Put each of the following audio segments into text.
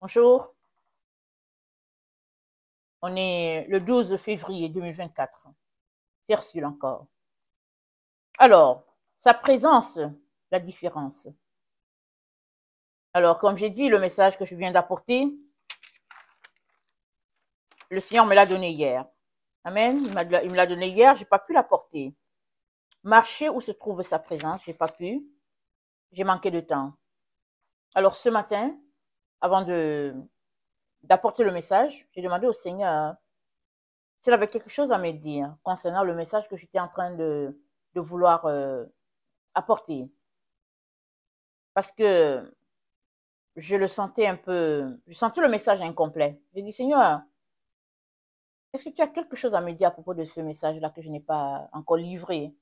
Bonjour, on est le 12 février 2024. Tertiule encore. Alors, sa présence, la différence. Alors, comme j'ai dit, le message que je viens d'apporter, le Seigneur me l'a donné hier. Amen. Il me l'a donné hier, j'ai pas pu l'apporter. Marcher où se trouve sa présence, j'ai pas pu. J'ai manqué de temps. Alors, ce matin, avant d'apporter le message, j'ai demandé au Seigneur s'il avait quelque chose à me dire concernant le message que j'étais en train de vouloir apporter. Parce que je le sentais un peu, je sentais le message incomplet. J'ai dit, Seigneur, est-ce que tu as quelque chose à me dire à propos de ce message-là que je n'ai pas encore livré?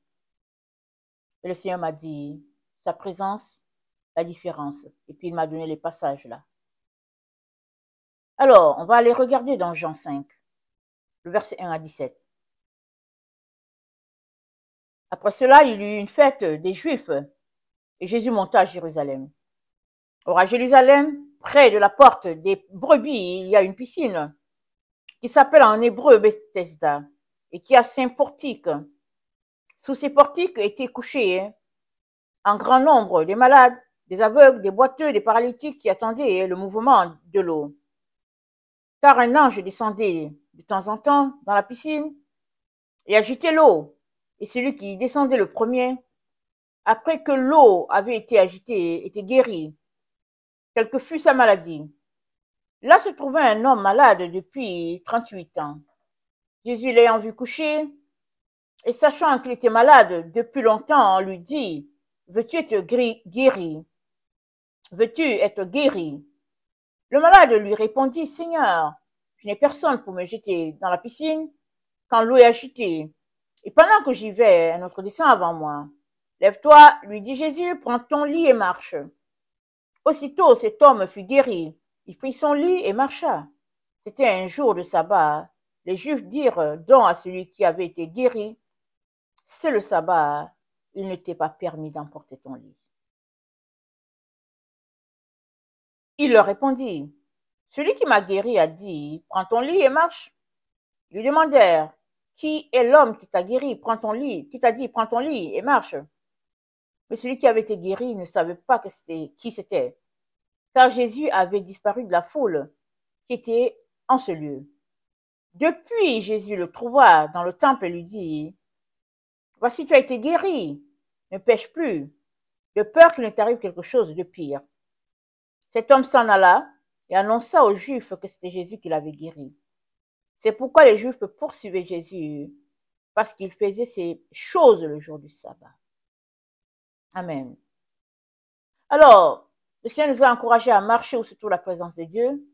Et le Seigneur m'a dit, sa présence, la différence. Et puis il m'a donné les passages là. Alors, on va aller regarder dans Jean 5, le verset 1 à 17. Après cela, il y eut une fête des Juifs et Jésus monta à Jérusalem. Or, à Jérusalem, près de la porte des brebis, il y a une piscine qui s'appelle en hébreu Bethesda et qui a 5 portiques. Sous ces portiques étaient couchés en grand nombre des malades, des aveugles, des boiteux, des paralytiques qui attendaient le mouvement de l'eau. Car un ange descendait de temps en temps dans la piscine et agitait l'eau. Et celui qui descendait le premier, après que l'eau avait été agitée, était guéri, quelle que fût sa maladie. Là se trouvait un homme malade depuis 38 ans. Jésus l'ayant vu coucher, et sachant qu'il était malade depuis longtemps, lui dit, veux-tu être guéri? Veux-tu être guéri? Le malade lui répondit, Seigneur, je n'ai personne pour me jeter dans la piscine quand l'eau est agitée. Et pendant que j'y vais, un autre descend avant moi. Lève-toi, lui dit Jésus, prends ton lit et marche. Aussitôt, cet homme fut guéri. Il prit son lit et marcha. C'était un jour de sabbat. Les Juifs dirent donc à celui qui avait été guéri, c'est le sabbat, il ne t'est pas permis d'emporter ton lit. Il leur répondit, celui qui m'a guéri a dit, prends ton lit et marche. Ils lui demandèrent, qui est l'homme qui t'a guéri, prends ton lit, qui t'a dit, prends ton lit et marche. Mais celui qui avait été guéri ne savait pas qui c'était, car Jésus avait disparu de la foule qui était en ce lieu. Depuis, Jésus le trouva dans le temple et lui dit, voici, tu as été guéri, ne pêche plus, de peur qu'il ne t'arrive quelque chose de pire. Cet homme s'en alla et annonça aux Juifs que c'était Jésus qui l'avait guéri. C'est pourquoi les Juifs poursuivaient Jésus, parce qu'il faisait ces choses le jour du sabbat. Amen. Alors, le Seigneur nous a encouragés à marcher où se trouve la présence de Dieu.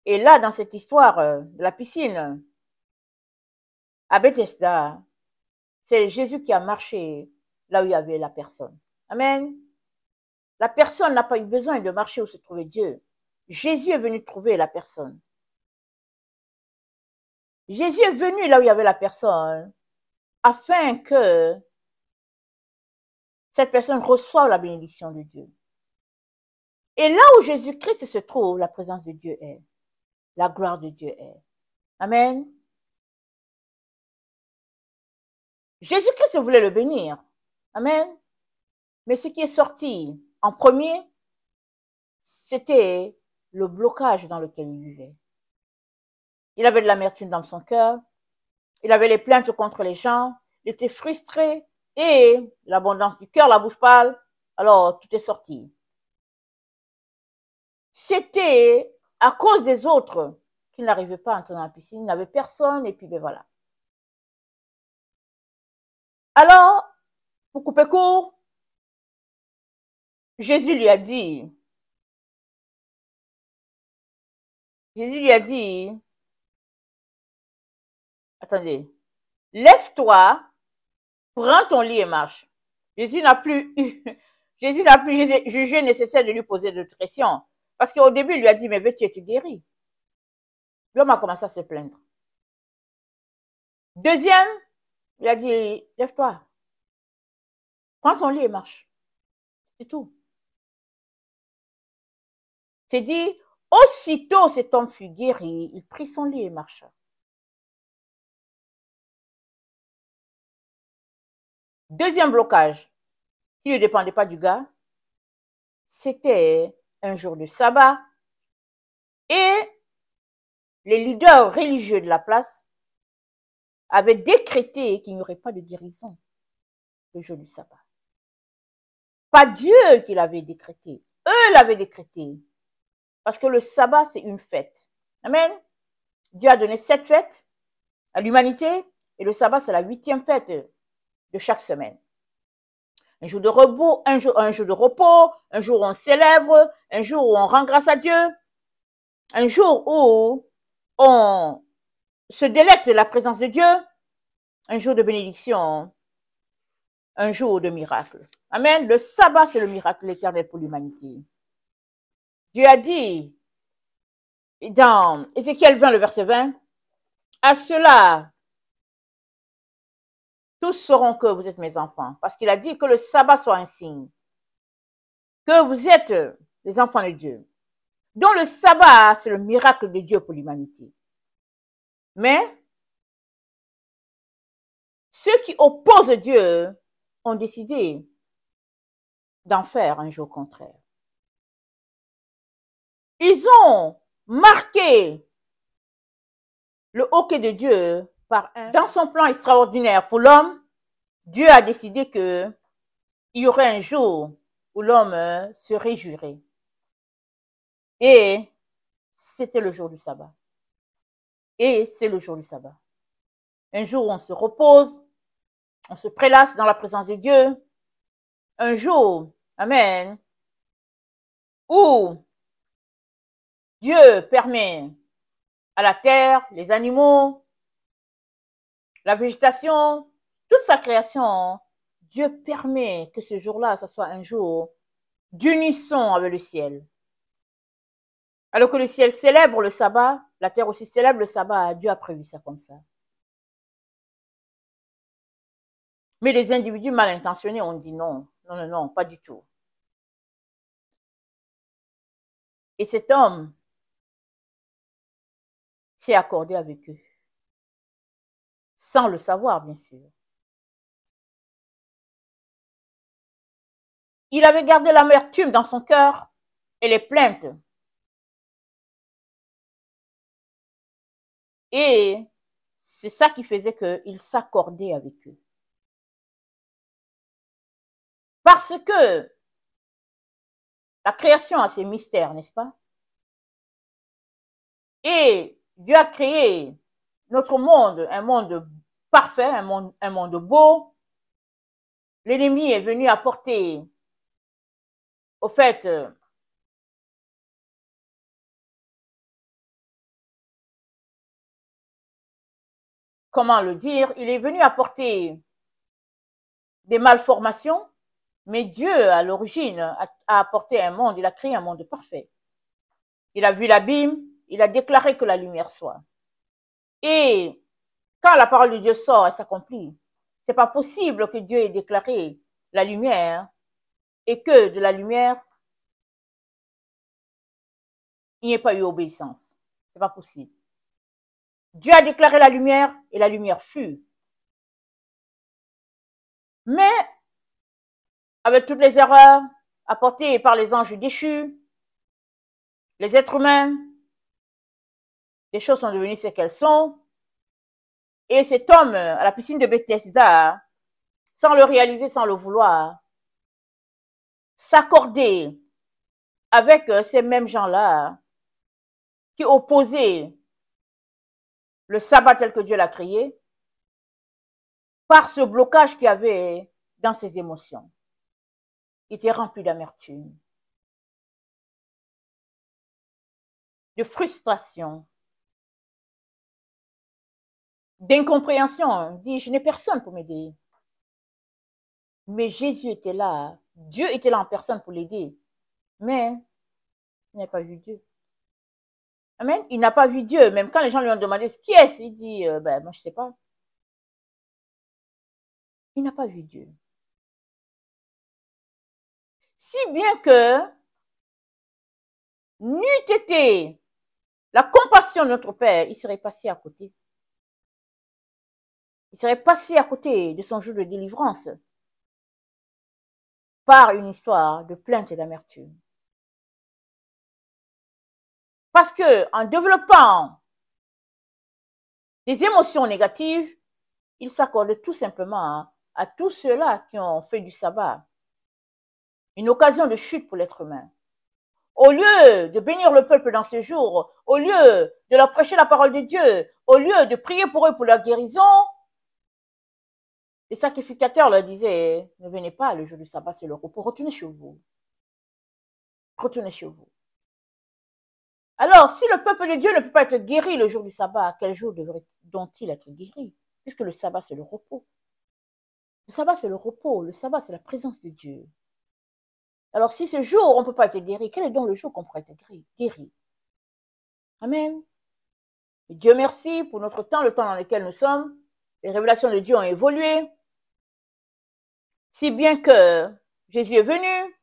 Et là, dans cette histoire de la piscine, à Bethesda, c'est Jésus qui a marché là où il y avait la personne. Amen. La personne n'a pas eu besoin de marcher où se trouvait Dieu. Jésus est venu trouver la personne. Jésus est venu là où il y avait la personne afin que cette personne reçoive la bénédiction de Dieu. Et là où Jésus-Christ se trouve, la présence de Dieu est. La gloire de Dieu est. Amen. Jésus-Christ voulait le bénir. Amen. Mais ce qui est sorti en premier, c'était le blocage dans lequel il vivait. Il avait de l'amertume dans son cœur. Il avait les plaintes contre les gens. Il était frustré et l'abondance du cœur, la bouche pâle. Alors, tout est sorti. C'était à cause des autres qu'il n'arrivait pas à entrer dans la piscine. Il n'avait personne et puis ben voilà. Alors, pour couper court, Jésus lui a dit, attendez, lève-toi, prends ton lit et marche. Jésus n'a plus jugé nécessaire de lui poser de questions. Parce qu'au début, il lui a dit, mais veux-tu être guéri? L'homme a commencé à se plaindre. Deuxième, il a dit, lève-toi, prends ton lit et marche. C'est tout. C'est dit, Aussitôt cet homme fut guéri, il prit son lit et marcha. Deuxième blocage, qui ne dépendait pas du gars, c'était un jour de sabbat et les leaders religieux de la place avaient décrété qu'il n'y aurait pas de guérison le jour du sabbat. Pas Dieu qui l'avait décrété, eux l'avaient décrété. Parce que le sabbat, c'est une fête. Amen. Dieu a donné 7 fêtes à l'humanité et le sabbat, c'est la 8e fête de chaque semaine. Un jour de repos, un jour de repos, un jour où on célèbre, un jour où on rend grâce à Dieu, un jour où on se délecte de la présence de Dieu, un jour de bénédiction, un jour de miracle. Amen. Le sabbat, c'est le miracle éternel pour l'humanité. Dieu a dit dans Ézéchiel 20, le verset 20, à cela, tous sauront que vous êtes mes enfants. Parce qu'il a dit que le sabbat soit un signe. Que vous êtes les enfants de Dieu. Donc le sabbat, c'est le miracle de Dieu pour l'humanité. Mais, ceux qui opposent Dieu ont décidé d'en faire un jour contraire. Ils ont marqué le hockey de Dieu dans son plan extraordinaire pour l'homme. Dieu a décidé que il y aurait un jour où l'homme se réjouirait. Et c'était le jour du sabbat. Et c'est le jour du sabbat. Un jour où on se repose, on se prélasse dans la présence de Dieu. Un jour, amen, où Dieu permet à la terre, les animaux, la végétation, toute sa création, Dieu permet que ce jour-là, ce soit un jour d'unisson avec le ciel. Alors que le ciel célèbre le sabbat, la terre aussi célèbre le sabbat, Dieu a prévu ça comme ça. Mais les individus mal intentionnés ont dit non, non, non, non, pas du tout. Et cet homme s'est accordé avec eux. Sans le savoir, bien sûr. Il avait gardé l'amertume dans son cœur et les plaintes. Et c'est ça qui faisait qu'il s'accordait avec eux. Parce que la création a ses mystères, n'est-ce pas? Et Dieu a créé notre monde, un monde parfait, un monde beau. L'ennemi est venu apporter, au fait, comment le dire, il est venu apporter des malformations, mais Dieu, à l'origine, a apporté un monde, il a créé un monde parfait. Il a vu l'abîme, il a déclaré que la lumière soit. Et quand la parole de Dieu sort et s'accomplit, c'est pas possible que Dieu ait déclaré la lumière et que de la lumière, il n'y ait pas eu obéissance. C'est pas possible. Dieu a déclaré la lumière et la lumière fut. Mais, avec toutes les erreurs apportées par les anges déchus, les êtres humains, les choses sont devenues ce qu'elles sont. Et cet homme, à la piscine de Bethesda, sans le réaliser, sans le vouloir, s'accorder avec ces mêmes gens-là qui opposaient le sabbat tel que Dieu l'a créé par ce blocage qu'il y avait dans ses émotions. Il était rempli d'amertume, de frustration, d'incompréhension. Il dit, je n'ai personne pour m'aider. Mais Jésus était là, Dieu était là en personne pour l'aider. Mais il n'a pas vu Dieu. Amen. Il n'a pas vu Dieu. Même quand les gens lui ont demandé qui est-ce, il dit, moi je ne sais pas. Il n'a pas vu Dieu. Si bien que n'eût été la compassion de notre Père, il serait passé à côté. Il serait passé à côté de son jour de délivrance par une histoire de plainte et d'amertume. Parce que en développant des émotions négatives, il s'accorde tout simplement à tous ceux-là qui ont fait du sabbat une occasion de chute pour l'être humain. Au lieu de bénir le peuple dans ce jour, au lieu de leur prêcher la parole de Dieu, au lieu de prier pour eux pour leur guérison, les sacrificateurs leur disaient, ne venez pas, le jour du sabbat, c'est le repos, retournez chez vous. Retournez chez vous. Alors, si le peuple de Dieu ne peut pas être guéri le jour du sabbat, quel jour devrait-il être guéri? Puisque le sabbat, c'est le repos. Le sabbat, c'est le repos. Le sabbat, c'est la présence de Dieu. Alors, si ce jour, on ne peut pas être guéri, quel est donc le jour qu'on pourrait être guéri? Amen. Et Dieu merci pour notre temps, le temps dans lequel nous sommes. Les révélations de Dieu ont évolué. Si bien que Jésus est venu,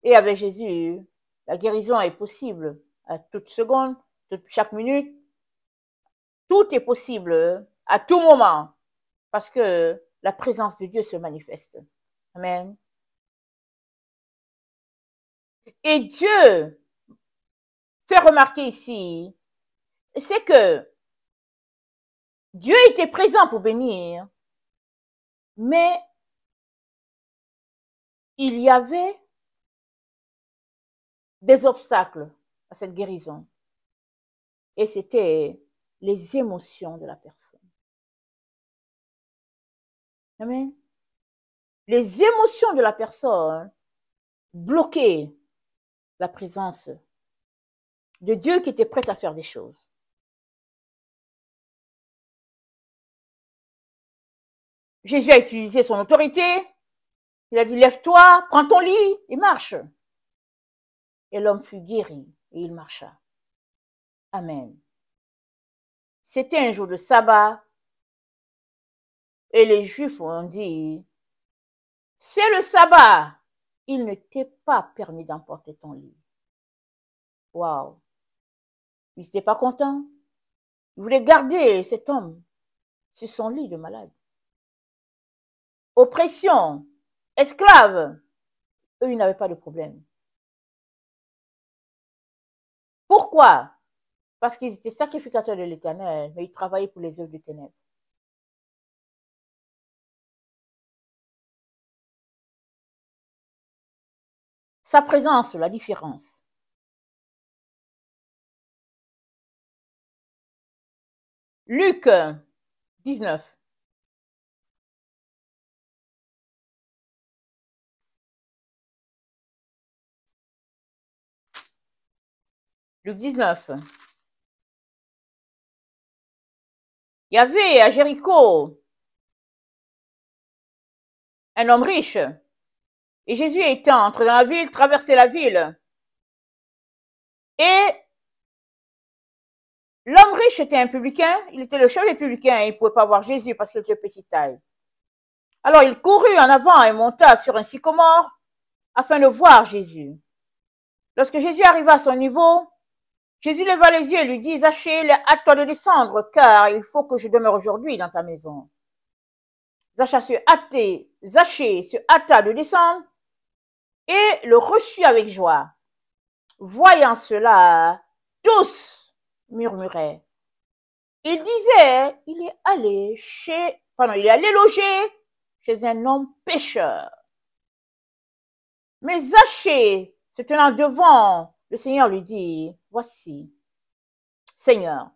et avec Jésus, la guérison est possible à toute seconde, chaque minute. Tout est possible à tout moment, parce que la présence de Dieu se manifeste. Amen. Et Dieu fait remarquer ici, c'est que Dieu était présent pour bénir, mais il y avait des obstacles à cette guérison. Et c'était les émotions de la personne. Amen. Les émotions de la personne bloquaient la présence de Dieu qui était prêt à faire des choses. Jésus a utilisé son autorité. Il a dit, lève-toi, prends ton lit et marche. Et l'homme fut guéri et il marcha. Amen. C'était un jour de sabbat et les Juifs ont dit, c'est le sabbat. Il ne t'est pas permis d'emporter ton lit. Waouh. Ils n'étaient pas contents. Ils voulaient garder cet homme sur son lit de malade. Oppression, esclaves, eux, ils n'avaient pas de problème. Pourquoi? Parce qu'ils étaient sacrificateurs de l'Éternel, mais ils travaillaient pour les œuvres des ténèbres. Sa présence, la différence. Luc 19. Luc 19. Il y avait à Jéricho un homme riche. Et Jésus étant entré dans la ville, traversait la ville. Et l'homme riche était un publicain, il était le chef des publicains et il ne pouvait pas voir Jésus parce qu'il était de petite taille. Alors il courut en avant et monta sur un sycomore afin de voir Jésus. Lorsque Jésus arriva à son niveau, Jésus leva les yeux et lui dit, Zachée, hâte-toi de descendre, car il faut que je demeure aujourd'hui dans ta maison. Zachée se hâta de descendre et le reçut avec joie. Voyant cela, tous murmuraient. Il disait, il est allé loger chez un homme pécheur. Mais Zachée, se tenant devant, le Seigneur lui dit, voici, Seigneur,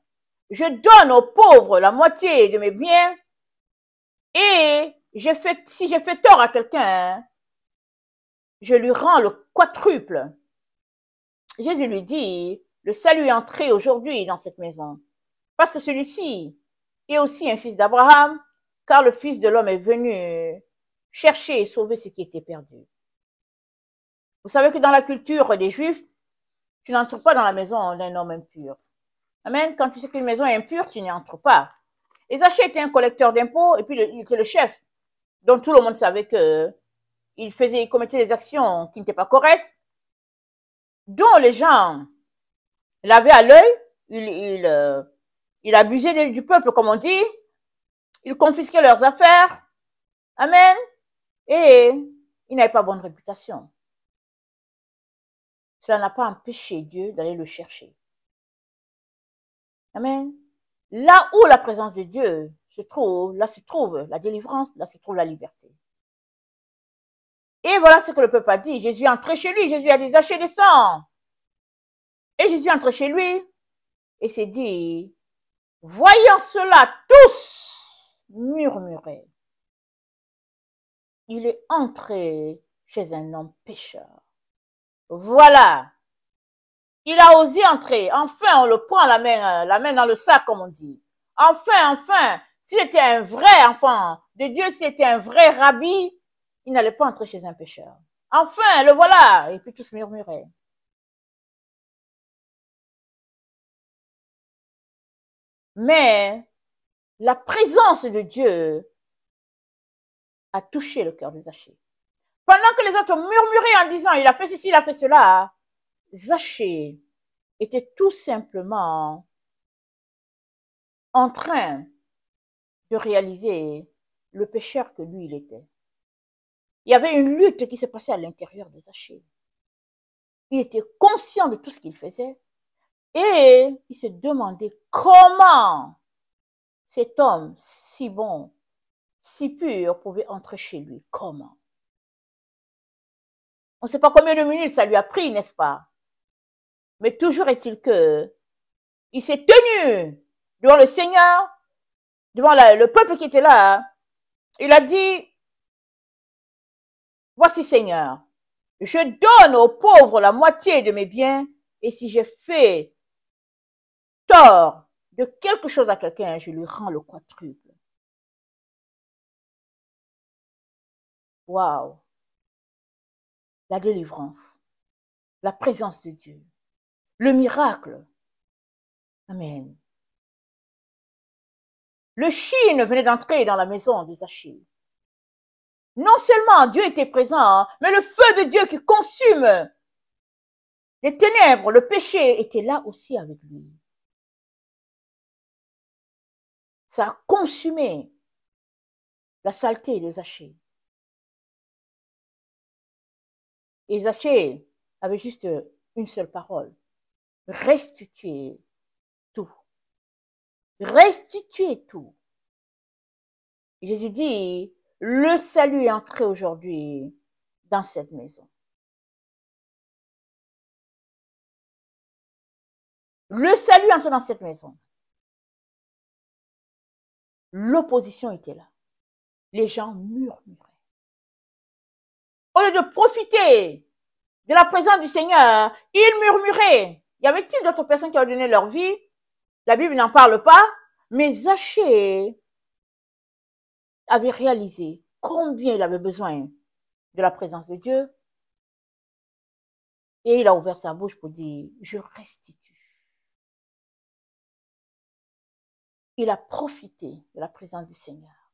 je donne aux pauvres la moitié de mes biens et si j'ai fait tort à quelqu'un, je lui rends le quadruple. Jésus lui dit, le salut est entré aujourd'hui dans cette maison, parce que celui-ci est aussi un fils d'Abraham, car le Fils de l'homme est venu chercher et sauver ce qui était perdu. Vous savez que dans la culture des Juifs, tu n'entres pas dans la maison d'un homme impur. Amen. Quand tu sais qu'une maison est impure, tu n'y entres pas. Et Zachée était un collecteur d'impôts et puis il était le chef. Donc tout le monde savait que il commettait des actions qui n'étaient pas correctes, dont les gens l'avait à l'œil, il abusait du peuple, comme on dit, il confisquait leurs affaires, amen, et il n'avait pas bonne réputation. Cela n'a pas empêché Dieu d'aller le chercher. Amen. Là où la présence de Dieu se trouve, là se trouve la délivrance, là se trouve la liberté. Et voilà ce que le peuple a dit. Jésus est entré chez lui, Jésus a dit, Zachée, descends. Et Jésus est entré chez lui et s'est dit, voyant cela, tous murmuraient. Il est entré chez un homme pécheur. Voilà. Il a osé entrer. Enfin, on le prend la main dans le sac, comme on dit. Enfin, s'il était un vrai enfant de Dieu, s'il était un vrai rabbi, il n'allait pas entrer chez un pécheur. Enfin, le voilà. Et puis tous murmuraient. Mais la présence de Dieu a touché le cœur de Zachée. Pendant que les autres murmuraient en disant, il a fait ceci, il a fait cela, Zachée était tout simplement en train de réaliser le pécheur que lui, il était. Il y avait une lutte qui se passait à l'intérieur de Zachée. Il était conscient de tout ce qu'il faisait et il se demandait comment cet homme si bon, si pur pouvait entrer chez lui. Comment? On ne sait pas combien de minutes ça lui a pris, n'est-ce pas? Mais toujours est-il que il s'est tenu devant le Seigneur, devant le peuple qui était là. Il a dit, voici Seigneur, je donne aux pauvres la moitié de mes biens et si j'ai fait tort de quelque chose à quelqu'un, je lui rends le quadruple. Waouh! La délivrance, la présence de Dieu, le miracle. Amen. Le Chine venait d'entrer dans la maison de Zachée. Non seulement Dieu était présent, mais le feu de Dieu qui consume les ténèbres, le péché, était là aussi avec lui. Ça a consumé la saleté de Zachée. Et Zachée avait juste une seule parole. Restituer tout. Restituer tout. Et Jésus dit, le salut est entré aujourd'hui dans cette maison. Le salut est entré dans cette maison. L'opposition était là. Les gens murmuraient. Au lieu de profiter de la présence du Seigneur, ils murmuraient. Y avait-il d'autres personnes qui ont donné leur vie? La Bible n'en parle pas, mais Zachée avait réalisé combien il avait besoin de la présence de Dieu. Et il a ouvert sa bouche pour dire, je restitue. Il a profité de la présence du Seigneur.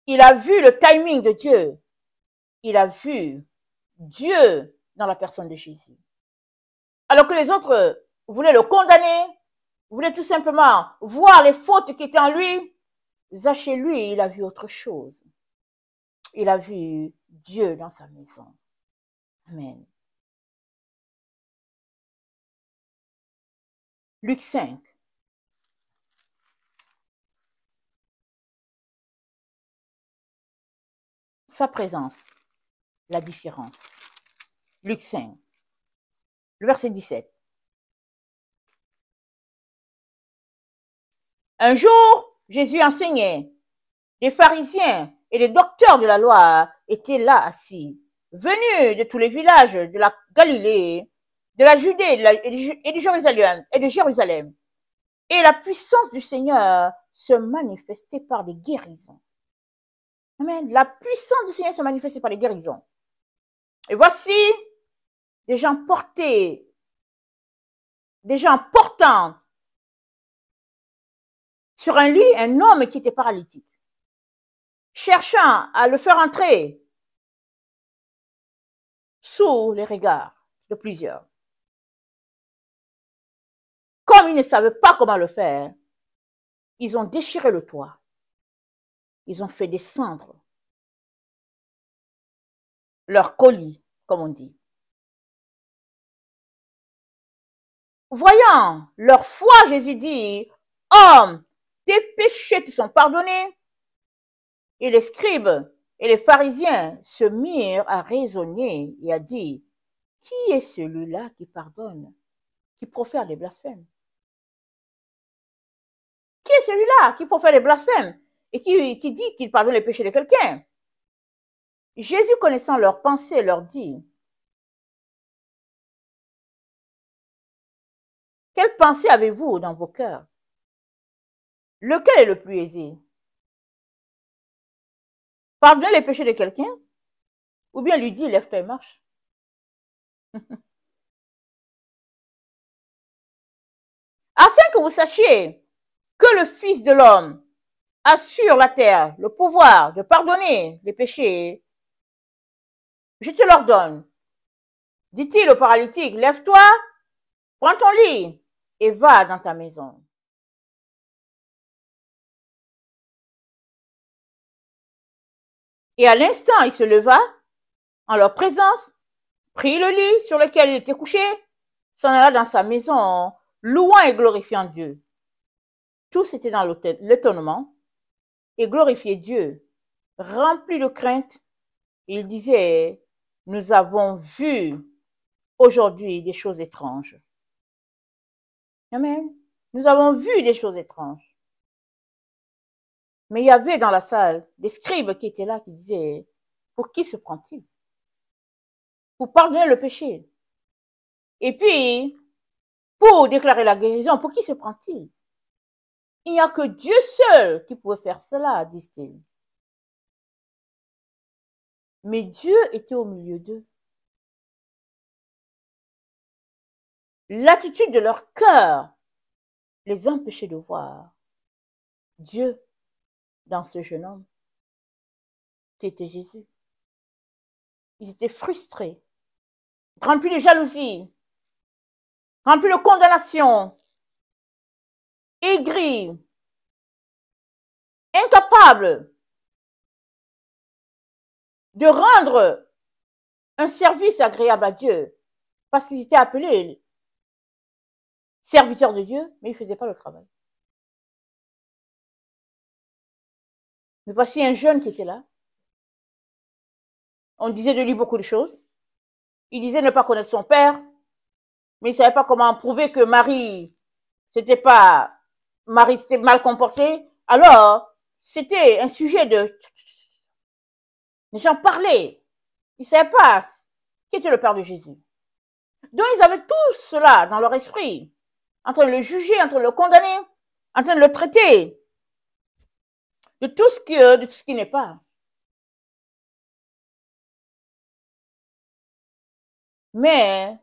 Il a vu le timing de Dieu. Il a vu Dieu dans la personne de Jésus. Alors que les autres voulaient le condamner, voulaient tout simplement voir les fautes qui étaient en lui, Zachée, lui, il a vu autre chose. Il a vu Dieu dans sa maison. Amen. Luc 5. Sa présence, la différence. Luc 5, le verset 17. Un jour, Jésus enseignait. Des pharisiens et des docteurs de la loi étaient là assis, venus de tous les villages de la Galilée, de la Judée et de Jérusalem. Et la puissance du Seigneur se manifestait par des guérisons. Amen. La puissance du Seigneur se manifestait par des guérisons. Et voici des gens portant sur un lit un homme qui était paralytique, cherchant à le faire entrer sous les regards de plusieurs. comme ils ne savaient pas comment le faire, ils ont déchiré le toit. Ils ont fait descendre leur colis, comme on dit. Voyant leur foi, Jésus dit, « Homme, tes péchés te sont pardonnés. » Et les scribes et les pharisiens se mirent à raisonner et à dire, « Qui est celui-là qui pardonne, qui profère des blasphèmes? Qui est celui-là qui profère des blasphèmes et qui dit qu'il pardonne les péchés de quelqu'un? » Jésus, connaissant leurs pensées, leur dit, « Quelle pensée avez-vous dans vos cœurs? Lequel est le plus aisé? Pardonner les péchés de quelqu'un ou bien lui dire, lève-toi et marche? » Afin que vous sachiez que le Fils de l'homme a sur la terre le pouvoir de pardonner les péchés, je te l'ordonne. Dit-il au paralytique, lève-toi, prends ton lit et va dans ta maison. Et à l'instant, il se leva en leur présence, prit le lit sur lequel il était couché, s'en alla dans sa maison, louant et glorifiant Dieu. Tous étaient dans l'étonnement et glorifiaient Dieu, remplis de crainte. Et ils disaient, nous avons vu aujourd'hui des choses étranges. Amen. Nous avons vu des choses étranges. Mais il y avait dans la salle des scribes qui étaient là, qui disaient, pour qui se prend-il? Pour pardonner le péché. Et puis, pour déclarer la guérison, pour qui se prend-il? Il n'y a que Dieu seul qui pouvait faire cela, disent-ils. Mais Dieu était au milieu d'eux. L'attitude de leur cœur les empêchait de voir Dieu dans ce jeune homme qui était Jésus. Ils étaient frustrés, remplis de jalousie, remplis de condamnation, aigris, incapables de rendre un service agréable à Dieu parce qu'ils étaient appelés serviteurs de Dieu, mais ils ne faisaient pas le travail. Mais voici un jeune qui était là. On disait de lui beaucoup de choses. Il disait ne pas connaître son père, mais il ne savait pas comment prouver que Marie s'était mal comportée. Alors, c'était un sujet de... Les gens parlaient. Ils ne savaient pas qui était le père de Jésus. Donc, ils avaient tout cela dans leur esprit, en train de le juger, en train de le condamner, en train de le traiter de tout ce qui n'est pas. Mais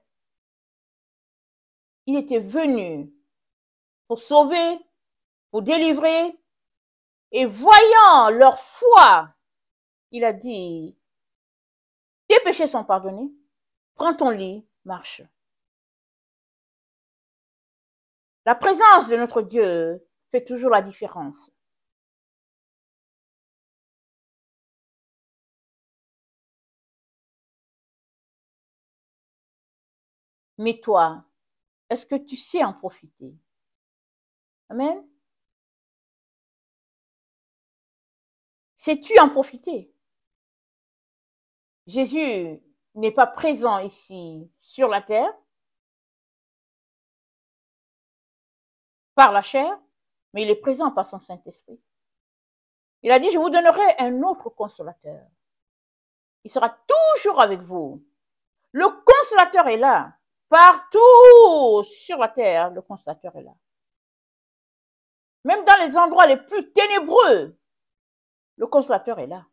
il était venu pour sauver, pour délivrer, et voyant leur foi, il a dit, tes péchés sont pardonnés, prends ton lit, marche. La présence de notre Dieu fait toujours la différence. Mais toi, est-ce que tu sais en profiter? Amen. Sais-tu en profiter? Jésus n'est pas présent ici sur la terre par la chair, mais il est présent par son Saint-Esprit. Il a dit, je vous donnerai un autre consolateur. Il sera toujours avec vous. Le consolateur est là. Partout sur la terre, le consolateur est là. Même dans les endroits les plus ténébreux, le consolateur est là.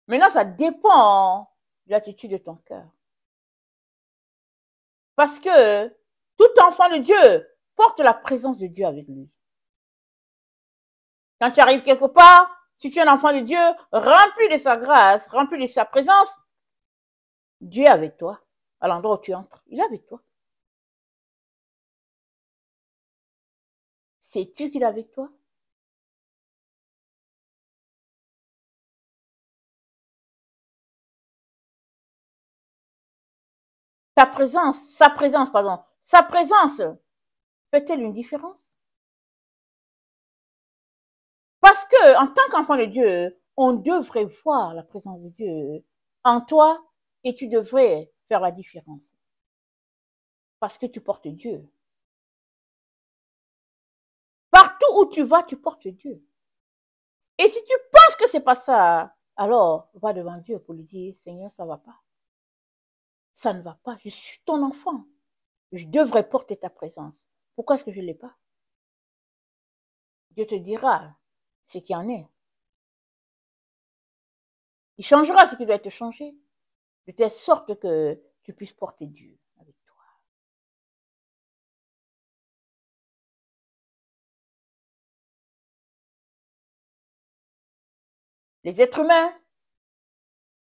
Maintenant, ça dépend de l'attitude de ton cœur. Parce que tout enfant de Dieu porte la présence de Dieu avec lui. Quand tu arrives quelque part, si tu es un enfant de Dieu, rempli de sa grâce, rempli de sa présence, Dieu est avec toi. À l'endroit où tu entres, il est avec toi. Sais-tu qu'il est avec toi? Sa présence fait-elle une différence? Parce que, en tant qu'enfant de Dieu, on devrait voir la présence de Dieu en toi et tu devrais faire la différence. Parce que tu portes Dieu. Partout où tu vas, tu portes Dieu. Et si tu penses que c'est pas ça, alors va devant Dieu pour lui dire, Seigneur, ça va pas. Ça ne va pas. Je suis ton enfant. Je devrais porter ta présence. Pourquoi est-ce que je ne l'ai pas? Dieu te dira ce qu'il en est. Il changera ce qui doit être changé, de telle sorte que tu puisses porter Dieu avec toi. Les êtres humains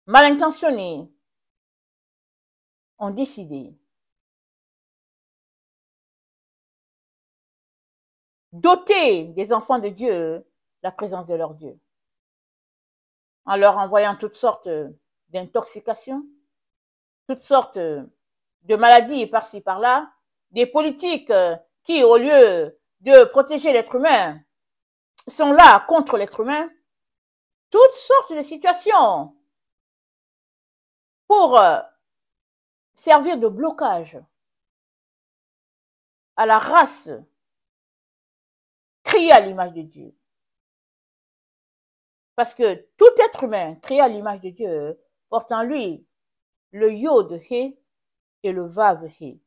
mal intentionnés ont décidé d'ôter des enfants de Dieu la présence de leur Dieu, en leur envoyant toutes sortes d'intoxications, toutes sortes de maladies par-ci, par-là, des politiques qui, au lieu de protéger l'être humain, sont là contre l'être humain, toutes sortes de situations pour servir de blocage à la race créée à l'image de Dieu. Parce que tout être humain créé à l'image de Dieu porte en lui le yod he et le vav he,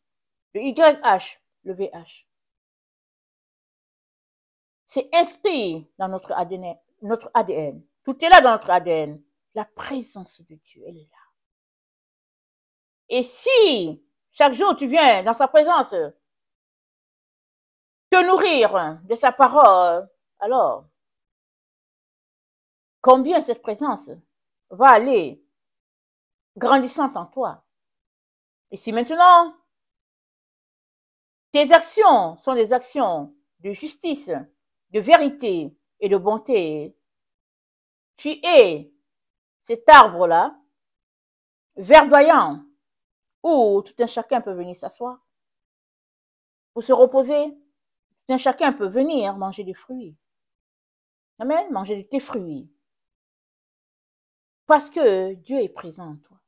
le YH, le VH. C'est inscrit dans notre ADN. Tout est là dans notre ADN. La présence de Dieu, elle est là. Et si chaque jour tu viens dans sa présence te nourrir de sa parole, alors combien cette présence va aller grandissante en toi. Et si maintenant tes actions sont des actions de justice, de vérité et de bonté, tu es cet arbre-là, verdoyant, où tout un chacun peut venir s'asseoir, pour se reposer, tout un chacun peut venir manger des fruits. Amen, manger de tes fruits. Parce que Dieu est présent en toi.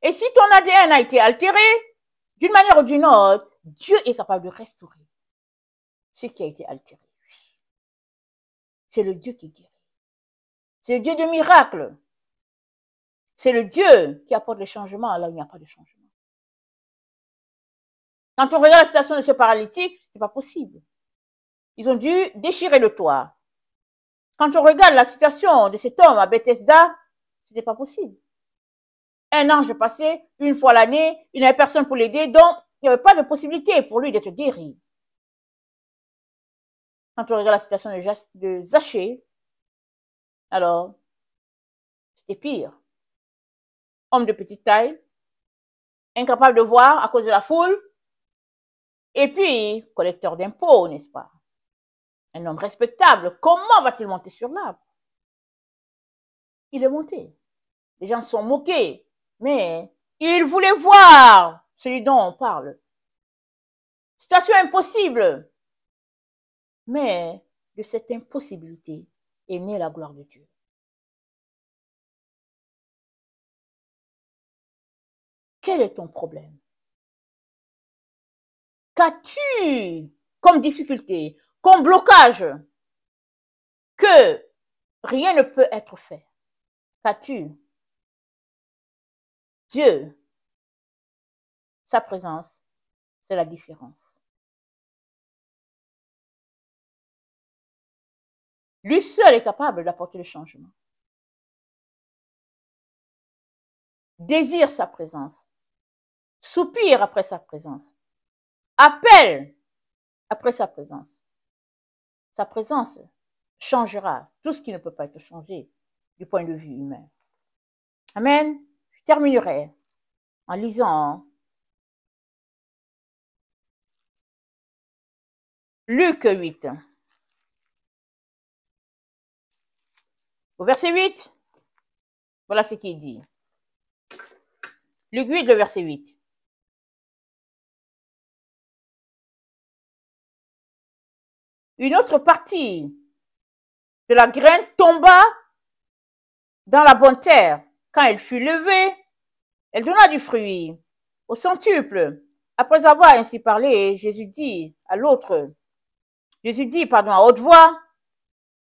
Et si ton ADN a été altéré, d'une manière ou d'une autre, Dieu est capable de restaurer ce qui a été altéré. C'est le Dieu qui guérit. C'est le Dieu de miracles. C'est le Dieu qui apporte les changements là où il n'y a pas de changement. Quand on regarde la situation de ce paralytique, ce n'était pas possible. Ils ont dû déchirer le toit. Quand on regarde la situation de cet homme à Bethesda, ce n'était pas possible. Un ange passait une fois l'année, il n'avait personne pour l'aider, donc il n'y avait pas de possibilité pour lui d'être guéri. Quand on regarde la situation de Zachée, alors, c'était pire. Homme de petite taille, incapable de voir à cause de la foule, et puis collecteur d'impôts, n'est-ce pas? Un homme respectable, comment va-t-il monter sur l'arbre? Il est monté. Les gens se sont moqués, mais il voulait voir celui dont on parle. Situation impossible. Mais de cette impossibilité est née la gloire de Dieu. Quel est ton problème? Qu'as-tu comme difficulté, comme blocage, que rien ne peut être fait? Qu'as-tu? Dieu, sa présence, c'est la différence. Lui seul est capable d'apporter le changement. Désire sa présence. Soupire après sa présence. Appelle après sa présence. Sa présence changera tout ce qui ne peut pas être changé du point de vue humain. Amen. Je terminerai en lisant Luc 8. Au verset 8, voilà ce qu'il dit. Luc 8, le verset 8. Une autre partie de la graine tomba dans la bonne terre. Quand elle fut levée, elle donna du fruit au centuple. Après avoir ainsi parlé, Jésus dit à haute voix,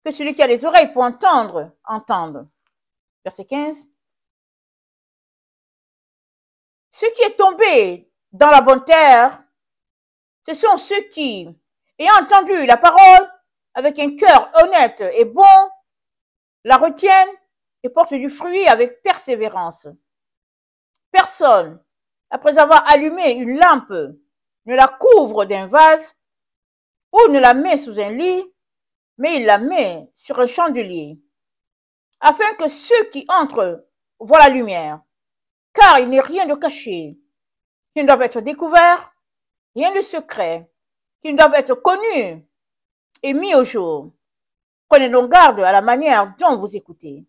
que celui qui a les oreilles pour entendre, entende. Verset 15. Ce qui est tombé dans la bonne terre, ce sont ceux qui, ayant entendu la parole avec un cœur honnête et bon, la retiennent et portent du fruit avec persévérance. Personne, après avoir allumé une lampe, ne la couvre d'un vase ou ne la met sous un lit, mais il la met sur un chandelier, afin que ceux qui entrent voient la lumière. Car il n'est rien de caché, qui ne doivent être découverts, rien de secret, qui ne doivent être connus et mis au jour. Prenez donc garde à la manière dont vous écoutez,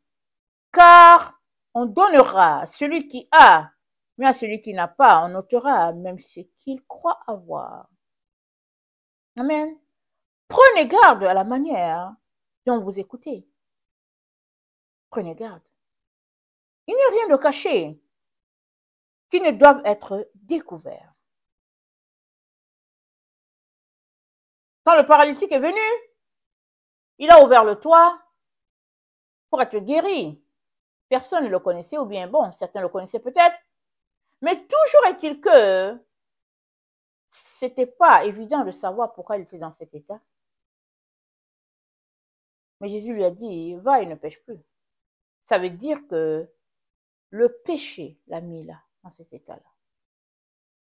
car on donnera à celui qui a, mais à celui qui n'a pas, on ôtera même ce qu'il croit avoir. Amen. Prenez garde à la manière dont vous écoutez. Prenez garde. Il n'y a rien de caché qui ne doivent être découverts. Quand le paralytique est venu, il a ouvert le toit pour être guéri. Personne ne le connaissait, ou bien, bon, certains le connaissaient peut-être, mais toujours est-il que c'était pas évident de savoir pourquoi il était dans cet état. Mais Jésus lui a dit, va et ne pêche plus. Ça veut dire que le péché l'a mis là, dans cet état-là.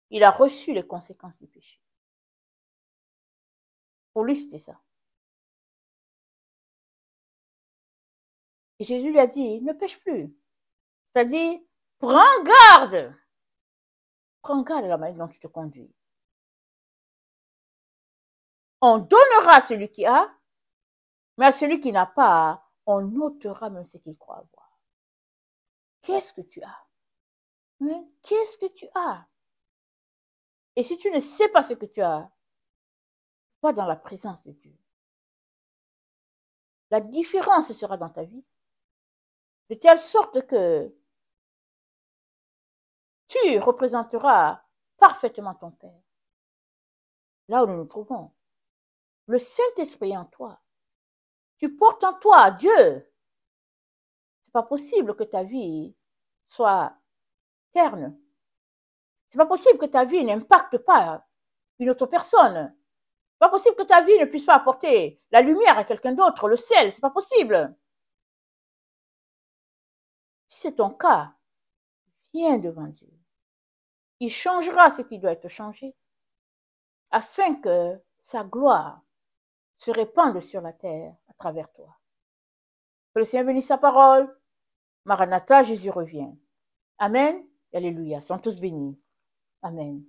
Il a reçu les conséquences du péché. Pour lui, c'était ça. Et Jésus lui a dit, ne pêche plus. C'est-à-dire, prends garde. Prends garde à la manière dont tu te conduis. On donnera à celui qui a, mais à celui qui n'a pas, on ôtera même ce qu'il croit avoir. Qu'est-ce que tu as? Mais qu'est-ce que tu as? Et si tu ne sais pas ce que tu as, va dans la présence de Dieu. La différence sera dans ta vie, de telle sorte que tu représenteras parfaitement ton Père. Là où nous nous trouvons, le Saint-Esprit en toi. Tu portes en toi Dieu. C'est pas possible que ta vie soit terne. C'est pas possible que ta vie n'impacte pas une autre personne. C'est pas possible que ta vie ne puisse pas apporter la lumière à quelqu'un d'autre, le ciel. C'est pas possible. Si c'est ton cas, viens devant Dieu. Il changera ce qui doit être changé, afin que sa gloire se répande sur la terre à travers toi. Que le Seigneur bénisse sa parole. Maranatha, Jésus revient. Amen. Alléluia. Sont tous bénis. Amen.